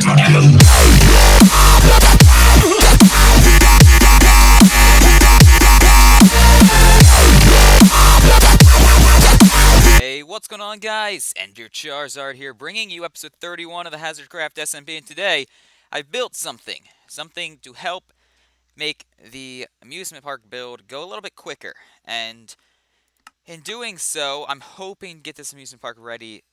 Hey, what's going on, guys? And your Charizard here, bringing you episode 31 of the HazardCraft SMP, and today I've built something to help make the amusement park build go a little bit quicker. And in doing so, I'm hoping to get this amusement park ready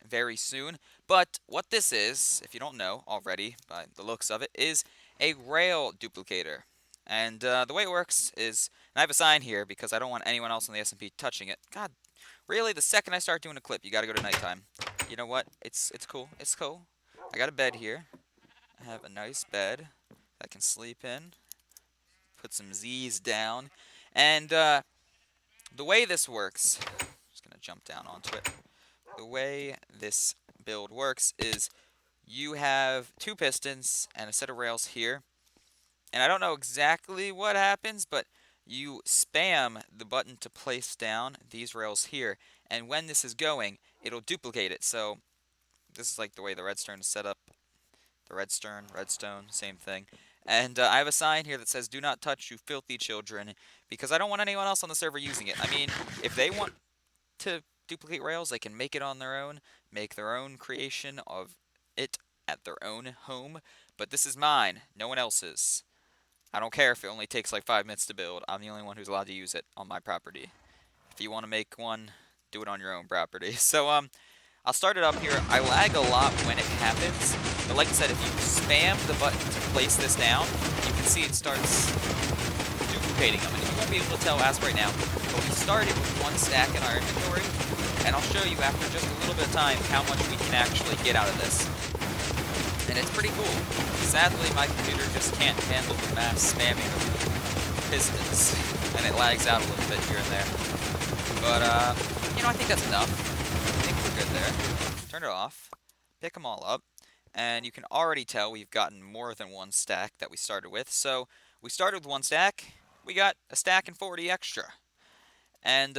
very soon. But what this is, if you don't know already by the looks of it, is a rail duplicator. And the way it works is, and I have a sign here because I don't want anyone else on the SMP touching it. God, really, the second I start doing a clip, you gotta go to nighttime. You know what? It's cool. It's cool. I got a bed here. I have a nice bed that I can sleep in. Put some Z's down. And the way this works, I'm just gonna jump down onto it. The way this build works is you have two pistons and a set of rails here. And I don't know exactly what happens, but you spam the button to place down these rails here, and when this is going, it'll duplicate it. So this is like the way the redstone is set up. The redstone, same thing. And I have a sign here that says, "Do not touch, you filthy children," because I don't want anyone else on the server using it. I mean, if they want to duplicate rails, they can make it on their own, make their own creation of it at their own home, but this is mine, no one else's. I don't care if it only takes like 5 minutes to build. I'm the only one who's allowed to use it on my property. If you want to make one, do it on your own property. So, I'll start it up here. I lag a lot when it happens, but like I said, if you spam the button to place this down, you can see it starts duplicating them. And you won't be able to tell as of right now, but we started with 1 stack in our inventory, and I'll show you after just a little bit of time how much we can actually get out of this. And it's pretty cool. Sadly, my computer just can't handle the mass spamming of pistons, and it lags out a little bit here and there. But, you know, I think that's enough. I think we're good there. Turn it off, pick them all up, and you can already tell we've gotten more than 1 stack that we started with. So, we started with 1 stack, we got a stack and 40 extra. And,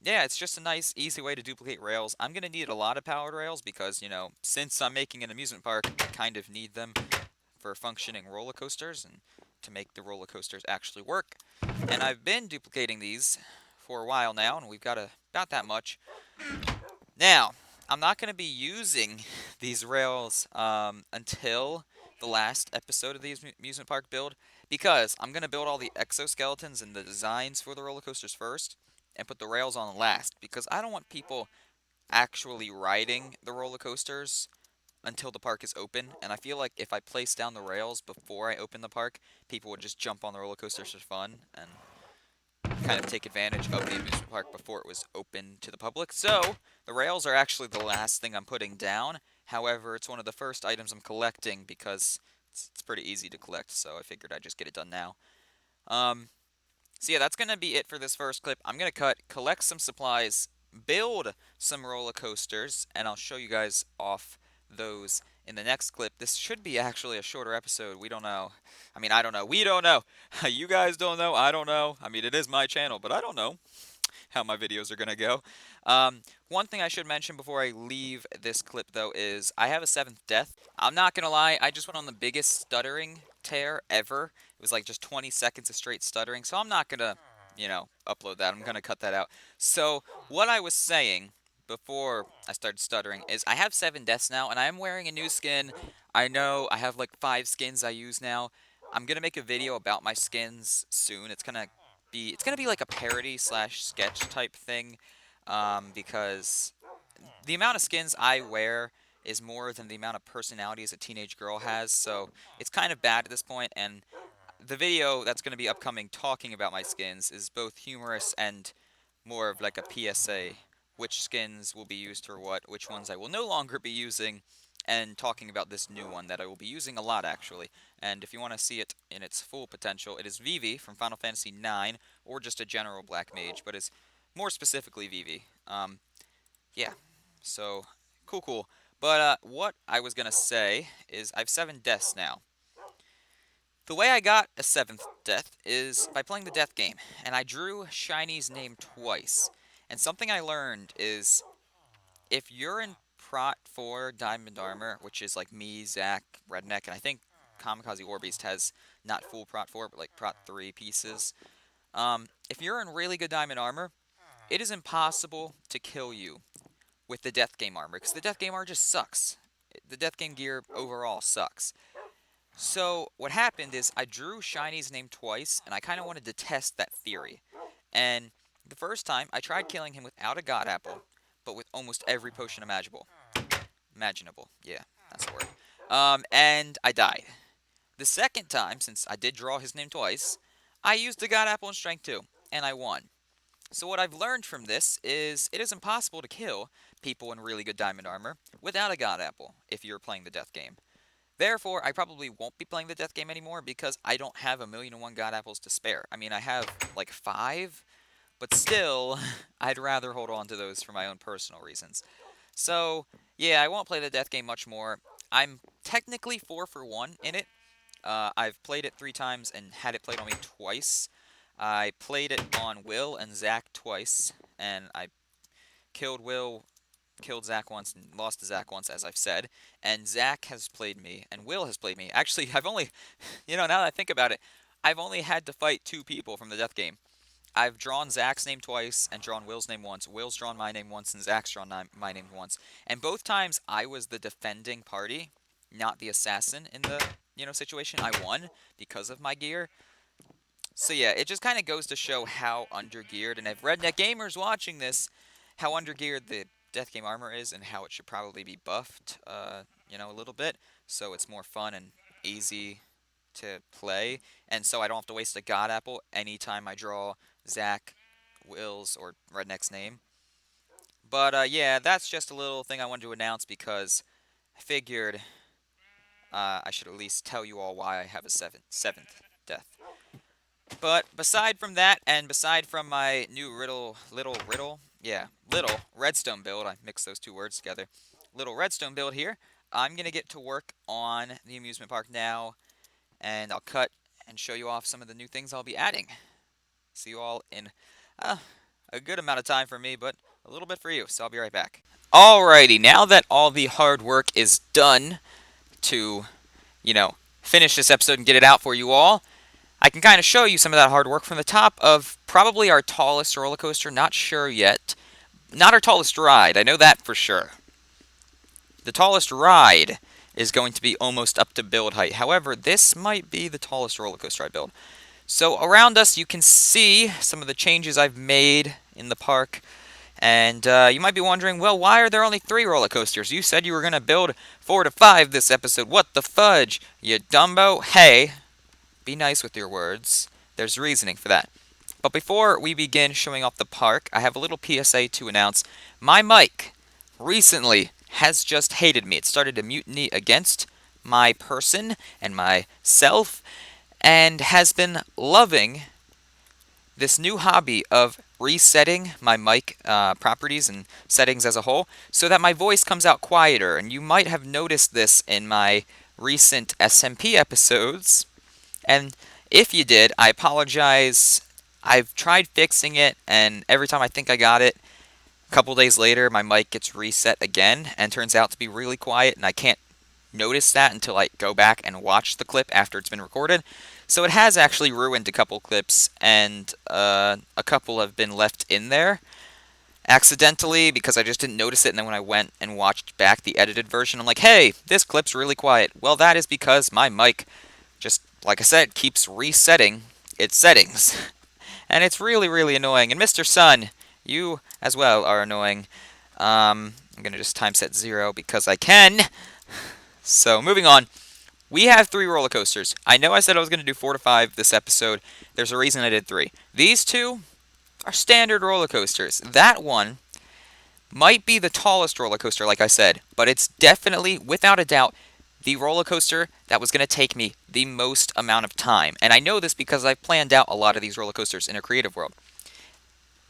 yeah, it's just a nice, easy way to duplicate rails. I'm going to need a lot of powered rails because, you know, since I'm making an amusement park, I kind of need them for functioning roller coasters and to make the roller coasters actually work. And I've been duplicating these for a while now, and we've got about that much. Now, I'm not going to be using these rails until the last episode of the amusement park build, because I'm going to build all the exoskeletons and the designs for the roller coasters first, and put the rails on last, because I don't want people actually riding the roller coasters until the park is open, and I feel like if I place down the rails before I open the park, people would just jump on the roller coasters for fun, and kind of take advantage of the amusement park before it was open to the public. So, the rails are actually the last thing I'm putting down. However, it's one of the first items I'm collecting because it's pretty easy to collect, so I figured I'd just get it done now. So yeah, that's going to be it for this first clip. I'm going to collect some supplies, build some roller coasters, and I'll show you guys off those in the next clip. This should be actually a shorter episode. We don't know. I mean, I don't know. We don't know. You guys don't know. I don't know. I mean, it is my channel, but I don't know how my videos are going to go. One thing I should mention before I leave this clip, though, is I have a 7th death. I'm not going to lie, I just went on the biggest stuttering tear ever. It was like just 20 seconds of straight stuttering, so I'm not going to, you know, upload that. I'm going to cut that out. So, what I was saying before I started stuttering is I have 7 deaths now, and I am wearing a new skin. I know I have like 5 skins I use now. I'm going to make a video about my skins soon. It's going to be like a parody slash sketch type thing, because the amount of skins I wear is more than the amount of personalities a teenage girl has, so it's kind of bad at this point, and the video that's going to be upcoming talking about my skins is both humorous and more of like a PSA. Which skins will be used for what, which ones I will no longer be using, and talking about this new one that I will be using a lot, actually. And if you want to see it in its full potential, it is Vivi from Final Fantasy IX, or just a general Black Mage, but it's more specifically Vivi. Yeah, so, cool. But what I was going to say is I have 7 deaths now. The way I got a 7th death is by playing the death game, and I drew Shiny's name twice. And something I learned is, if you're in Prot 4 Diamond Armor, which is like me, Zach, Redneck, and I think Kamikaze Orbeast has not full Prot 4, but like Prot 3 pieces. If you're in really good Diamond Armor, it is impossible to kill you with the Death Game Armor, because the Death Game Armor just sucks. The Death Game gear overall sucks. So what happened is I drew Shiny's name twice, and I kind of wanted to test that theory. And the first time, I tried killing him without a God Apple, but with almost every potion imaginable. Yeah, that's the word. And I died. The second time, since I did draw his name twice, I used the God Apple in Strength 2, and I won. So what I've learned from this is it is impossible to kill people in really good Diamond Armor without a God Apple if you're playing the Death Game. Therefore, I probably won't be playing the Death Game anymore because I don't have 1,000,001 God Apples to spare. I mean, I have like 5, but still, I'd rather hold on to those for my own personal reasons. So, yeah, I won't play the Death Game much more. I'm technically 4 for 1 in it. I've played it 3 times and had it played on me twice. I played it on Will and Zach twice, and I killed Will, killed Zach once, and lost to Zach once, as I've said. And Zach has played me, and Will has played me. Actually, I've only, now that I think about it, I've only had to fight 2 people from the Death Game. I've drawn Zach's name twice and drawn Will's name once. Will's drawn my name once and Zach's drawn my name once. And both times I was the defending party, not the assassin in the, situation. I won because of my gear. So yeah, it just kind of goes to show how undergeared, and if Redneck Gamer's watching this, how undergeared the Death Game armor is and how it should probably be buffed, a little bit, so it's more fun and easy to play, and so I don't have to waste a God Apple anytime I draw Zach, Will's, or Redneck's name. But yeah, that's just a little thing I wanted to announce because I figured I should at least tell you all why I have a seventh death. But beside from that, and beside from my new little redstone build, I mixed those 2 words together, little redstone build here, I'm going to get to work on the amusement park now, and I'll cut and show you off some of the new things I'll be adding. See you all in a good amount of time for me, but a little bit for you, so I'll be right back. Alrighty, now that all the hard work is done to, finish this episode and get it out for you all, I can kind of show you some of that hard work from the top of probably our tallest roller coaster. Not sure yet. Not our tallest ride. I know that for sure. The tallest ride is going to be almost up to build height. However, this might be the tallest roller coaster I build. So around us, you can see some of the changes I've made in the park. And you might be wondering, well, why are there only 3 roller coasters? You said you were going to build 4 to 5 this episode. What the fudge, you dumbo? Hey. Be nice with your words. There's reasoning for that. But before we begin showing off the park, I have a little PSA to announce. My mic recently has just hated me. It started a mutiny against my person and myself, and has been loving this new hobby of resetting my mic properties and settings as a whole so that my voice comes out quieter. And you might have noticed this in my recent SMP episodes. And if you did, I apologize. I've tried fixing it, and every time I think I got it, a couple days later, my mic gets reset again, and turns out to be really quiet, and I can't notice that until I go back and watch the clip after it's been recorded. So it has actually ruined a couple clips, and a couple have been left in there accidentally because I just didn't notice it, and then when I went and watched back the edited version, I'm like, hey, this clip's really quiet. Well, that is because my mic just, like I said, keeps resetting its settings. And it's really, really annoying. And Mr. Sun, you as well are annoying. I'm going to just time set 0 because I can. So, moving on. We have 3 roller coasters. I know I said I was going to do 4 to 5 this episode. There's a reason I did 3. These 2 are standard roller coasters. That one might be the tallest roller coaster, like I said. But it's definitely, without a doubt, the roller coaster that was going to take me the most amount of time. And I know this because I've planned out a lot of these roller coasters in a creative world.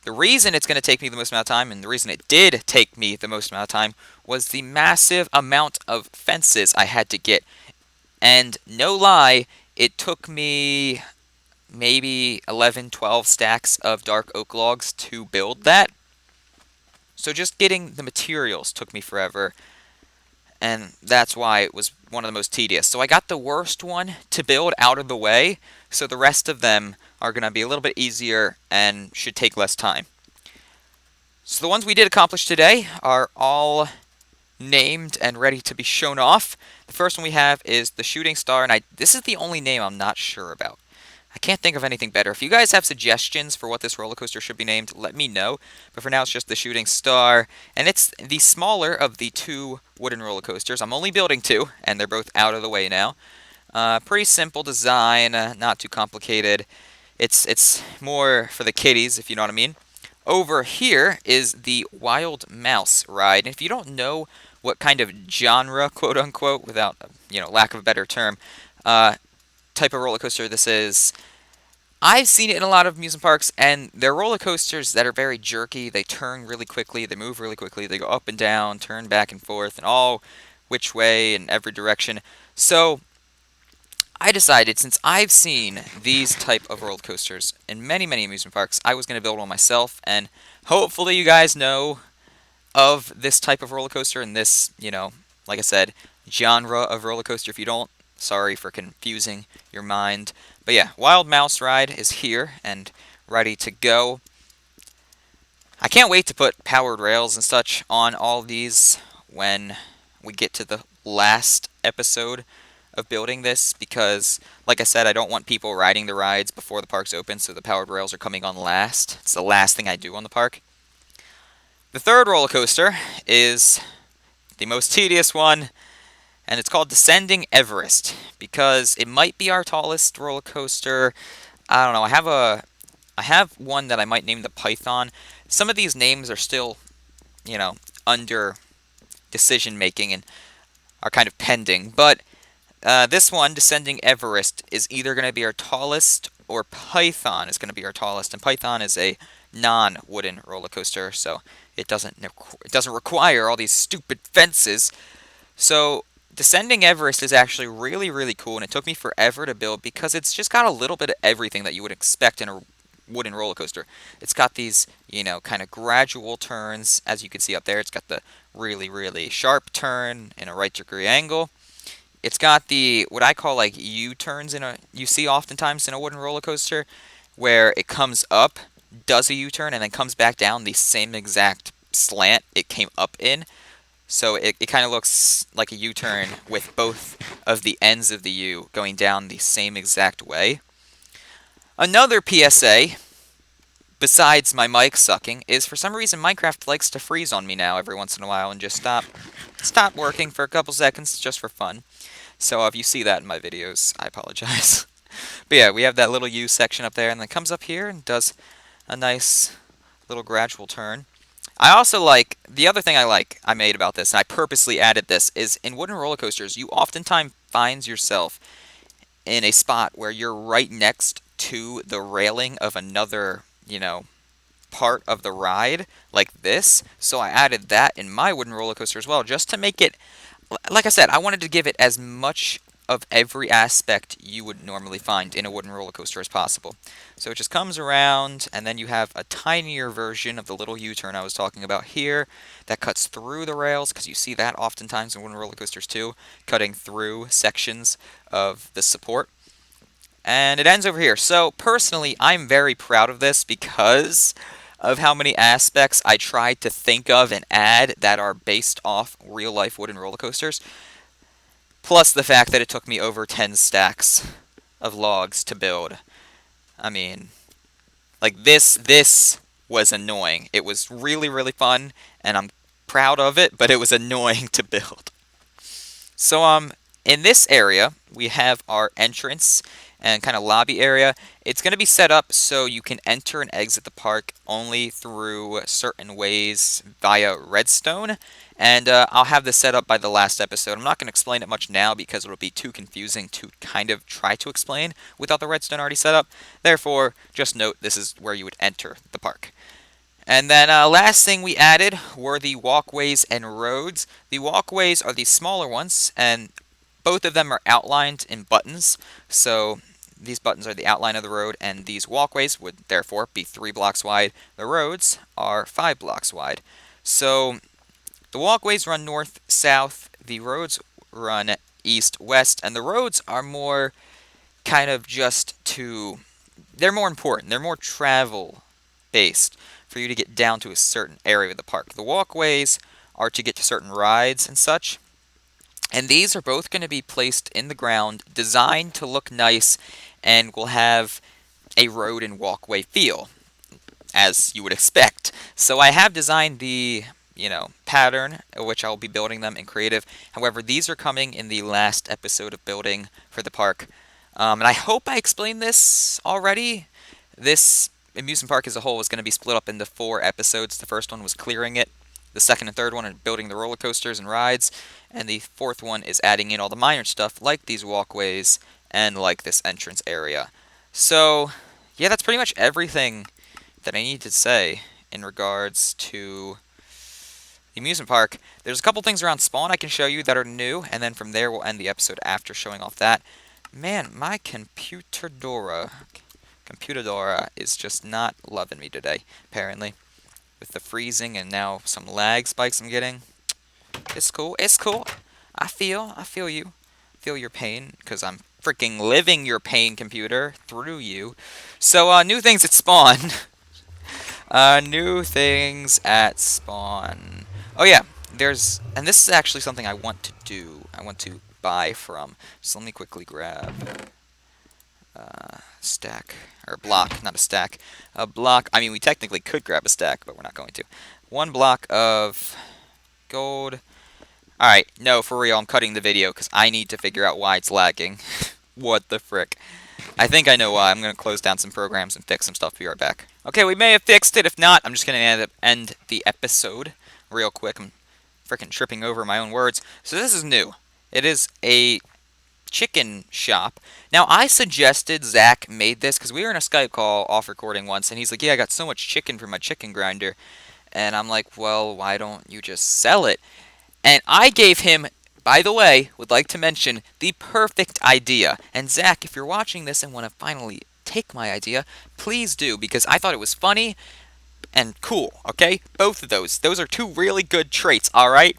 The reason it's going to take me the most amount of time, and the reason it did take me the most amount of time, was the massive amount of fences I had to get. And no lie, it took me maybe 11, 12 stacks of dark oak logs to build that. So just getting the materials took me forever. and that's why it was one of the most tedious. So I got the worst one to build out of the way, so the rest of them are going to be a little bit easier and should take less time. So the ones we did accomplish today are all named and ready to be shown off. The first one we have is the Shooting Star, and this is the only name I'm not sure about. I can't think of anything better. If you guys have suggestions for what this roller coaster should be named, let me know. But for now, it's just the Shooting Star, and it's the smaller of the two wooden roller coasters. I'm only building two, and they're both out of the way now. Pretty simple design, not too complicated. It's more for the kiddies, if you know what I mean. Over here is the Wild Mouse ride, and if you don't know what kind of genre, quote unquote, without lack of a better term, type of roller coaster this is, I've seen it in a lot of amusement parks, and they're roller coasters that are very jerky. They turn really quickly, they move really quickly, they go up and down, turn back and forth, and all which way in every direction. So I decided, since I've seen these type of roller coasters in many, many amusement parks, I was going to build one myself, and hopefully you guys know of this type of roller coaster and this, like I said, genre of roller coaster. If you don't, sorry for confusing your mind. But yeah, Wild Mouse Ride is here and ready to go. I can't wait to put powered rails and such on all these when we get to the last episode of building this, because, like I said, I don't want people riding the rides before the park's open, so the powered rails are coming on last. It's the last thing I do on the park. The third roller coaster is the most tedious one, and it's called Descending Everest, because it might be our tallest roller coaster. I don't know. I have one that I might name the Python. Some of these names are still, under decision making and are kind of pending, but this one, Descending Everest, is either going to be our tallest or Python is going to be our tallest, and Python is a non-wooden roller coaster, so it doesn't require all these stupid fences. So Descending Everest is actually really, really cool, and it took me forever to build because it's just got a little bit of everything that you would expect in a wooden roller coaster. It's got these, kind of gradual turns, as you can see up there. It's got the really, really sharp turn in a right degree angle. It's got the, what I call like U-turns you see oftentimes in a wooden roller coaster, where it comes up, does a U-turn, and then comes back down the same exact slant it came up in. So it kind of looks like a U-turn with both of the ends of the U going down the same exact way. Another PSA, besides my mic sucking, is for some reason Minecraft likes to freeze on me now every once in a while and just stop working for a couple seconds just for fun. So if you see that in my videos, I apologize. But yeah, we have that little U section up there, and then it comes up here and does a nice little gradual turn. I also like, the other thing I made about this, and I purposely added this, is in wooden roller coasters, you oftentimes find yourself in a spot where you're right next to the railing of another, part of the ride, like this. So I added that in my wooden roller coaster as well, just to make it, like I said, I wanted to give it as much of every aspect you would normally find in a wooden roller coaster as possible. So it just comes around, and then you have a tinier version of the little U-turn I was talking about here that cuts through the rails, because you see that oftentimes in wooden roller coasters too, cutting through sections of the support. And it ends over here. So personally, I'm very proud of this because of how many aspects I tried to think of and add that are based off real-life wooden roller coasters. Plus the fact that it took me over 10 stacks of logs to build. I mean, like this was annoying. It was really, really fun, and I'm proud of it, but it was annoying to build. So, in this area, we have our entrance and kind of lobby area. It's going to be set up so you can enter and exit the park only through certain ways via redstone. And I'll have this set up by the last episode. I'm not going to explain it much now because it'll be too confusing to kind of try to explain without the redstone already set up. Therefore, just note this is where you would enter the park. And then last thing we added were the walkways and roads. The walkways are the smaller ones, and both of them are outlined in buttons. So these buttons are the outline of the road, and these walkways would therefore be 3 blocks wide. The roads are 5 blocks wide. So the walkways run north, south. the roads run east-west, and the roads are more kind of just to... They're more important. They're more travel-based for you to get down to a certain area of the park. The walkways are to get to certain rides and such. And these are both going to be placed in the ground, designed to look nice, and will have a road and walkway feel, as you would expect. So I have designed the, pattern, which I'll be building them in creative. However, these are coming in the last episode of building for the park. And I hope I explained this already. This amusement park as a whole is going to be split up into 4 episodes. The first one was clearing it. The second and third one are building the roller coasters and rides. And the fourth one is adding in all the minor stuff, like these walkways and like this entrance area. So, yeah, that's pretty much everything that I need to say in regards to the amusement park. There's a couple things around spawn I can show you that are new, and then from there we'll end the episode after showing off that. Man, my computadora is just not loving me today, apparently. With the freezing and now some lag spikes I'm getting. It's cool. It's cool. I feel you. Feel your pain, because I'm freaking living your pain, computer, through you. So, new things at spawn. New things at spawn. Oh, yeah. And this is actually something I want to do. I want to buy from. So let me quickly grab stack, or block, not a stack. A block. I mean, we technically could grab a stack, but we're not going to. 1 block of gold. Alright, no, for real, I'm cutting the video because I need to figure out why it's lagging. What the frick. I think I know why. I'm going to close down some programs and fix some stuff. Be right back. Okay, we may have fixed it. If not, I'm just going to end the episode real quick. I'm freaking tripping over my own words. So this is new. It is a chicken shop. Now, I suggested Zach made this because we were in a Skype call off recording once, and he's like, yeah, I got so much chicken from my chicken grinder. And I'm like, well, why don't you just sell it? And I gave him, by the way, would like to mention, the perfect idea. And Zach, if you're watching this and want to finally take my idea, please do, because I thought it was funny and cool, okay? Both of those. Those are 2 really good traits, alright?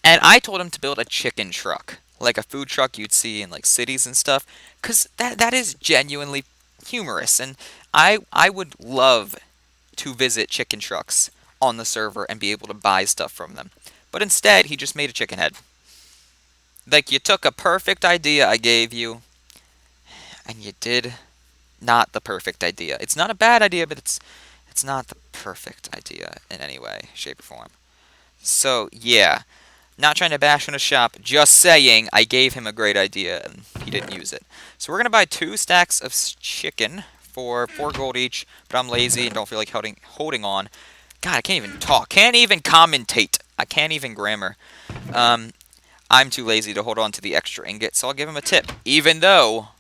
And I told him to build a chicken truck, like a food truck you'd see in like cities and stuff, because that is genuinely humorous, and I would love to visit chicken trucks on the server and be able to buy stuff from them. But instead, he just made a chicken head. Like, you took a perfect idea I gave you, and you did not the perfect idea. It's not a bad idea, but it's not the perfect idea in any way, shape, or form. So, yeah. Not trying to bash on a shop, just saying I gave him a great idea, and he didn't use it. So we're going to buy 2 stacks of chicken for 4 gold each, but I'm lazy and don't feel like holding on. God, I can't even talk. Can't even commentate. I can't even grammar. I'm too lazy to hold on to the extra ingot, so I'll give him a tip. Even though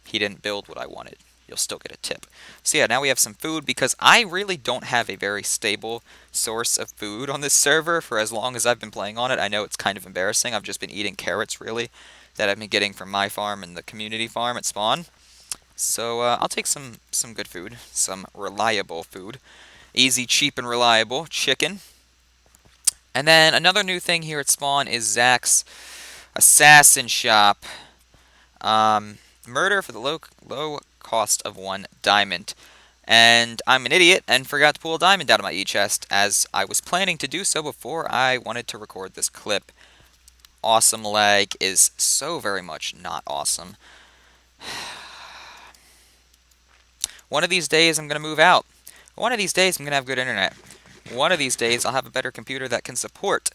he didn't build what I wanted, you'll still get a tip. So yeah, now we have some food, because I really don't have a very stable source of food on this server for as long as I've been playing on it. I know it's kind of embarrassing. I've just been eating carrots, really, that I've been getting from my farm and the community farm at spawn. So I'll take some good food, some reliable food. Easy, cheap, and reliable chicken. And then another new thing here at spawn is Zach's assassin shop. Murder for the low cost of 1 diamond. And I'm an idiot and forgot to pull a diamond out of my e-chest, as I was planning to do so before I wanted to record this clip. Awesome lag is so very much not awesome. One of these days I'm going to move out. One of these days I'm going to have good internet. One of these days I'll have a better computer that can support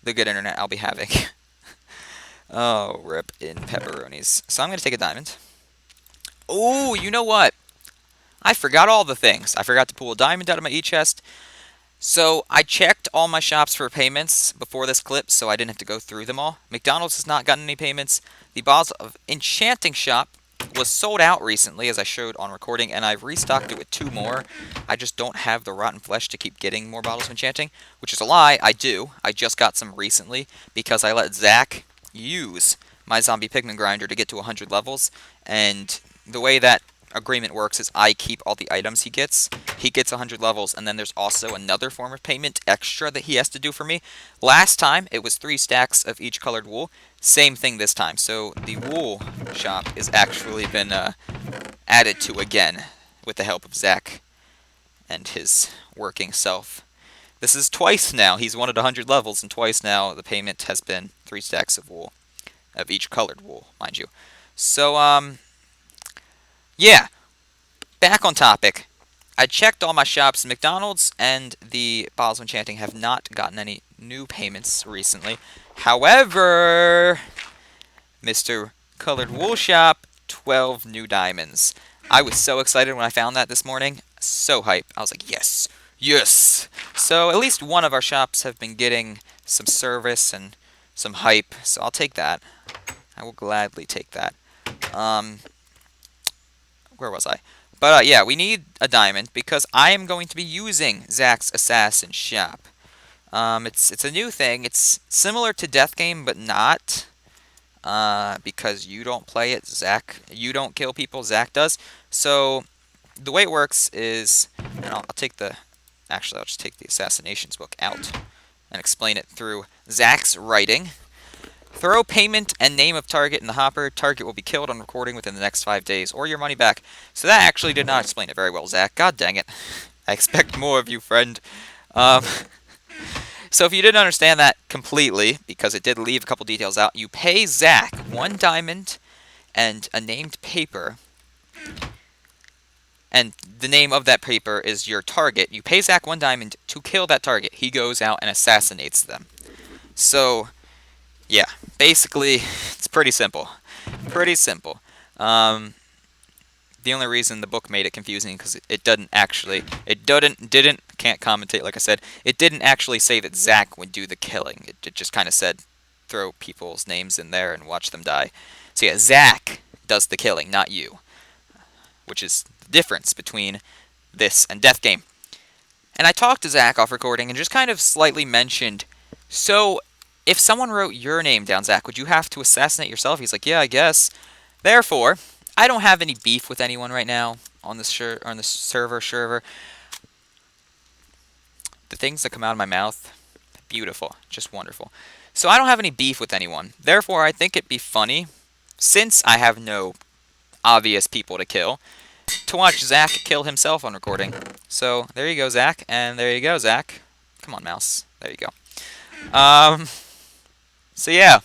the good internet I'll be having. Oh, rip in pepperonis. So I'm going to take a diamond. Oh, you know what? I forgot all the things. I forgot to pull a diamond out of my e-chest. So I checked all my shops for payments before this clip, so I didn't have to go through them all. McDonald's has not gotten any payments. The Bottles of Enchanting shop was sold out recently, as I showed on recording, and I've restocked it with 2 more. I just don't have the rotten flesh to keep getting more Bottles of Enchanting, which is a lie. I do. I just got some recently because I let Zach use my zombie pigman grinder to get to 100 levels, and the way that agreement works is I keep all the items he gets. He gets 100 levels, and then there's also another form of payment extra that he has to do for me. Last time, it was 3 stacks of each colored wool. Same thing this time. So the wool shop has actually been added to again with the help of Zach and his working self. This is twice now. He's wanted 100 levels, and twice now the payment has been 3 stacks of wool. Of each colored wool, mind you. So, yeah. Back on topic. I checked all my shops. McDonald's and the Bottles of Enchanting have not gotten any new payments recently. However, Mr. Colored Wool Shop, 12 new diamonds. I was so excited when I found that this morning. So hype. I was like, yes, yes. So at least one of our shops have been getting some service and some hype. So I'll take that. I will gladly take that. Where was I? But yeah, we need a diamond because I am going to be using Zach's Assassin Shop. It's a new thing. It's similar to Death Game, but not. Because you don't play it, you don't kill people, Zach does. So the way it works is, and I'll take the, actually I'll just take the Assassinations book out and explain it through Zach's writing. Throw payment and name of target in the hopper. Target will be killed on recording within the next 5 days, or your money back. So that actually did not explain it very well, Zach. God dang it. I expect more of you, friend. So if you didn't understand that completely, because it did leave a couple details out, you pay Zach 1 diamond and a named paper. And the name of that paper is your target. You pay Zach 1 diamond to kill that target. He goes out and assassinates them. So, yeah, basically, it's pretty simple. Pretty simple. The only reason the book made it confusing because it didn't, can't commentate like I said, it didn't actually say that Zach would do the killing. It just kind of said throw people's names in there and watch them die. So yeah, Zach does the killing, not you. Which is the difference between this and Death Game. And I talked to Zach off recording and just kind of slightly mentioned, so if someone wrote your name down, Zach, would you have to assassinate yourself? He's like, yeah, I guess. Therefore, I don't have any beef with anyone right now on this server. The things that come out of my mouth, beautiful, just wonderful. So I don't have any beef with anyone. Therefore, I think it'd be funny, since I have no obvious people to kill, to watch Zach kill himself on recording. So there you go, Zach, and there you go, Zach. Come on, mouse. There you go. So yeah,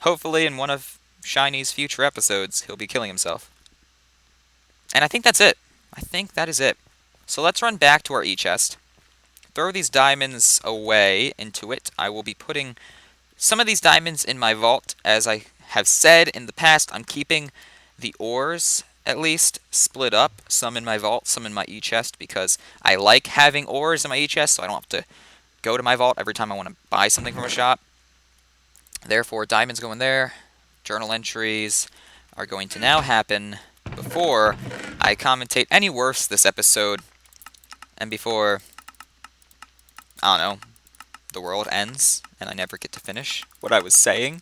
hopefully in one of Shiny's future episodes, he'll be killing himself. And I think that's it. I think that is it. So let's run back to our e-chest. Throw these diamonds away into it. I will be putting some of these diamonds in my vault. As I have said in the past, I'm keeping the ores, at least, split up. Some in my vault, some in my e-chest, because I like having ores in my e-chest, so I don't have to go to my vault every time I want to buy something from a shop. Therefore, diamonds go in there. Journal entries are going to now happen before I commentate any worse this episode, and before, I don't know, the world ends and I never get to finish what I was saying.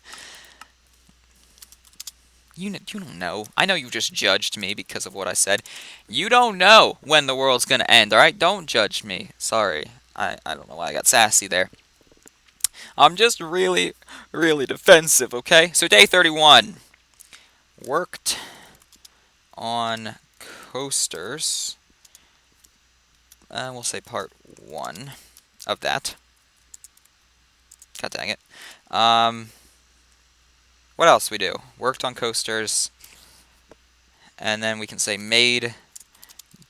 You don't know. I know you just judged me because of what I said. You don't know when the world's gonna end, alright? Don't judge me. Sorry. I don't know why I got sassy there. I'm just really, really defensive, okay? So day 31. Worked on coasters. We'll say part 1 of that. God dang it. What else we do? Worked on coasters. And then we can say made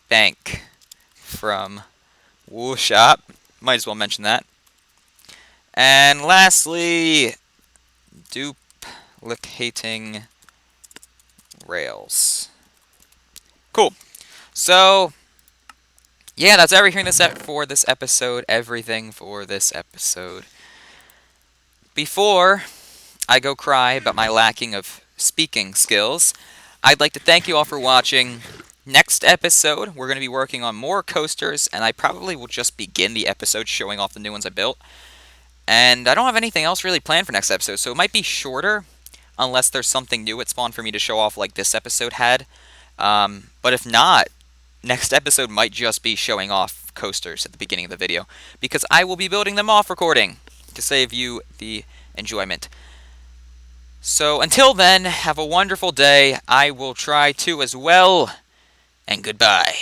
bank from wool shop. Might as well mention that. And lastly, duplicating rails. Cool. So, yeah, that's everything for this episode. Everything for this episode. Before I go cry about my lacking of speaking skills, I'd like to thank you all for watching. Next episode, we're going to be working on more coasters, and I probably will just begin the episode showing off the new ones I built. And I don't have anything else really planned for next episode, so it might be shorter, unless there's something new at spawn for me to show off like this episode had. But if not, next episode might just be showing off coasters at the beginning of the video, because I will be building them off recording to save you the enjoyment. So until then, have a wonderful day. I will try to as well, and goodbye.